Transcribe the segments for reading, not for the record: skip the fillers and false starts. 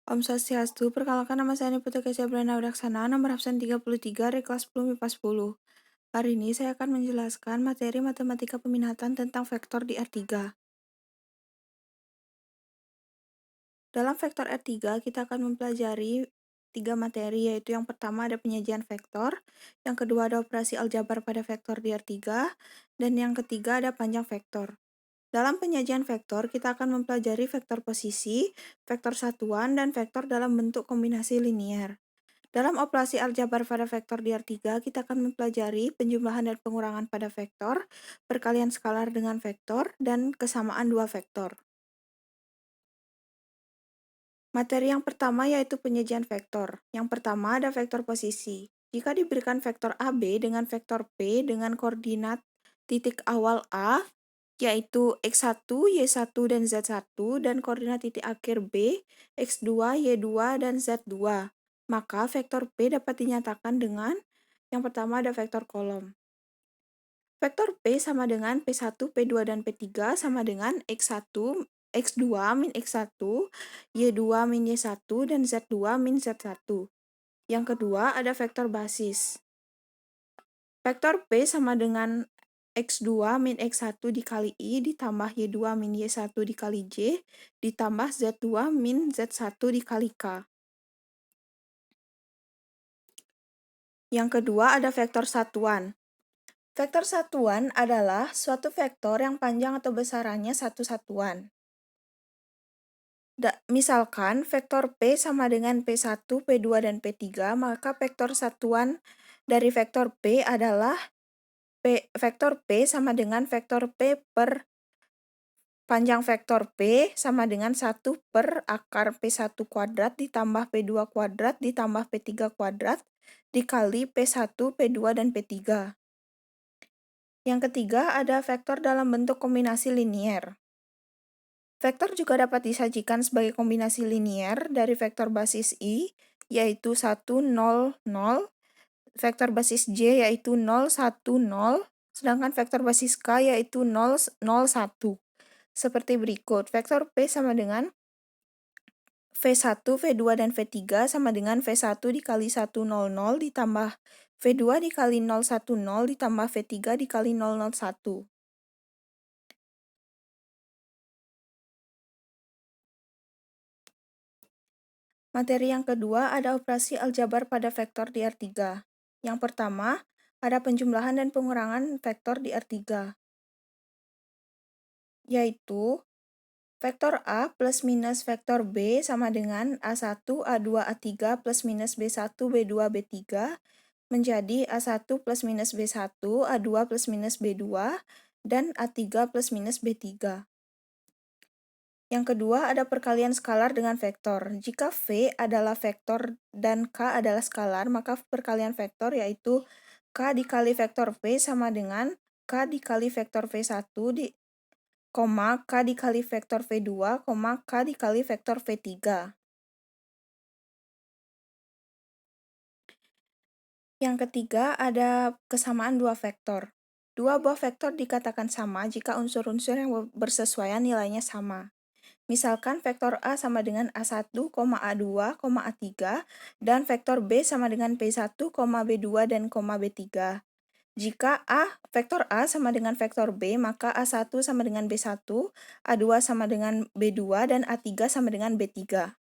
Om Swastiastu, perkenalkan nama saya Niputu Kesha Brana Wiraksana, nomor absen 33 dari kelas 10 MIPA 10. Hari ini saya akan menjelaskan materi matematika peminatan tentang vektor di R3. Dalam vektor R3, kita akan mempelajari 3 materi, yaitu yang pertama ada penyajian vektor, yang kedua ada operasi aljabar pada vektor di R3, dan yang ketiga ada panjang vektor. Dalam penyajian vektor, kita akan mempelajari vektor posisi, vektor satuan, dan vektor dalam bentuk kombinasi linier. Dalam operasi aljabar pada vektor di R3, kita akan mempelajari penjumlahan dan pengurangan pada vektor, perkalian skalar dengan vektor, dan kesamaan dua vektor. Materi yang pertama yaitu penyajian vektor. Yang pertama ada vektor posisi. Jika diberikan vektor AB dengan vektor P dengan koordinat titik awal A, yaitu X1, Y1, dan Z1, dan koordinat titik akhir B, X2, Y2, dan Z2. Maka vektor P dapat dinyatakan dengan yang pertama ada vektor kolom. Vektor P sama dengan P1, P2, dan P3 sama dengan X1, X2 min X1, Y2 min Y1, dan Z2 min Z1. Yang kedua ada vektor basis. Vektor P sama dengan X2 min X1 dikali I ditambah Y2 min Y1 dikali J ditambah Z2 min Z1 dikali K. Yang kedua ada vektor satuan. Vektor satuan adalah suatu vektor yang panjang atau besarannya satu satuan. Misalkan vektor P sama dengan P1, P2, dan P3, maka vektor satuan dari vektor P adalah vektor P sama dengan vektor P per panjang vektor P sama dengan 1 per akar P1 kuadrat ditambah P2 kuadrat ditambah P3 kuadrat dikali P1, P2, dan P3. Yang ketiga ada vektor dalam bentuk kombinasi linier. Vektor juga dapat disajikan sebagai kombinasi linier dari vektor basis I, yaitu 1, 0, 0, vektor basis J yaitu 0, 1, 0, sedangkan vektor basis K yaitu 0, 0, 1. Seperti berikut, vektor P sama dengan V1, V2, dan V3 sama dengan V1 dikali 1, 0, 0 ditambah V2 dikali 0, 1, 0 ditambah V3 dikali 0, 0, 1. Materi yang kedua ada operasi aljabar pada vektor di R3. Yang pertama, ada penjumlahan dan pengurangan vektor di R3, yaitu vektor A plus minus vektor B sama dengan A1, A2, A3 plus minus B1, B2, B3 menjadi A1 plus minus B1, A2 plus minus B2, dan A3 plus minus B3. Yang kedua ada perkalian skalar dengan vektor. Jika V adalah vektor dan K adalah skalar, maka perkalian vektor yaitu K dikali vektor V sama dengan K dikali vektor V1, K dikali vektor V2, K dikali vektor V3. Yang ketiga ada kesamaan dua vektor. Dua buah vektor dikatakan sama jika unsur-unsur yang bersesuaian nilainya sama. Misalkan vektor A sama dengan A1, A2, A3, dan vektor B sama dengan P1, B2, dan B3. Jika vektor A sama dengan vektor B, maka A1 sama dengan B1, A2 sama dengan B2, dan A3 sama dengan B3.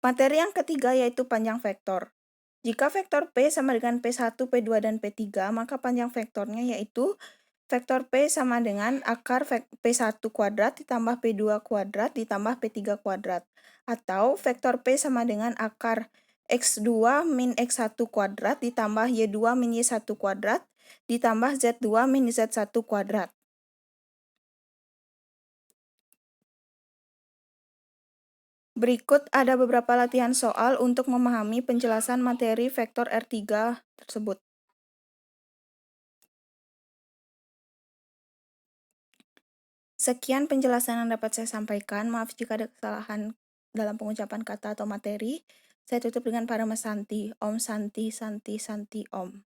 Materi yang ketiga yaitu panjang vektor. Jika vektor P sama dengan P1, P2, dan P3, maka panjang vektornya yaitu vektor P sama dengan akar P1 kuadrat ditambah P2 kuadrat ditambah P3 kuadrat. Atau vektor P sama dengan akar X2 min X1 kuadrat ditambah Y2 min Y1 kuadrat ditambah Z2 min Z1 kuadrat. Berikut ada beberapa latihan soal untuk memahami penjelasan materi vektor R3 tersebut. Sekian penjelasan yang dapat saya sampaikan. Maaf jika ada kesalahan dalam pengucapan kata atau materi. Saya tutup dengan Parama Santi. Om Santi, Santi, Santi, Om.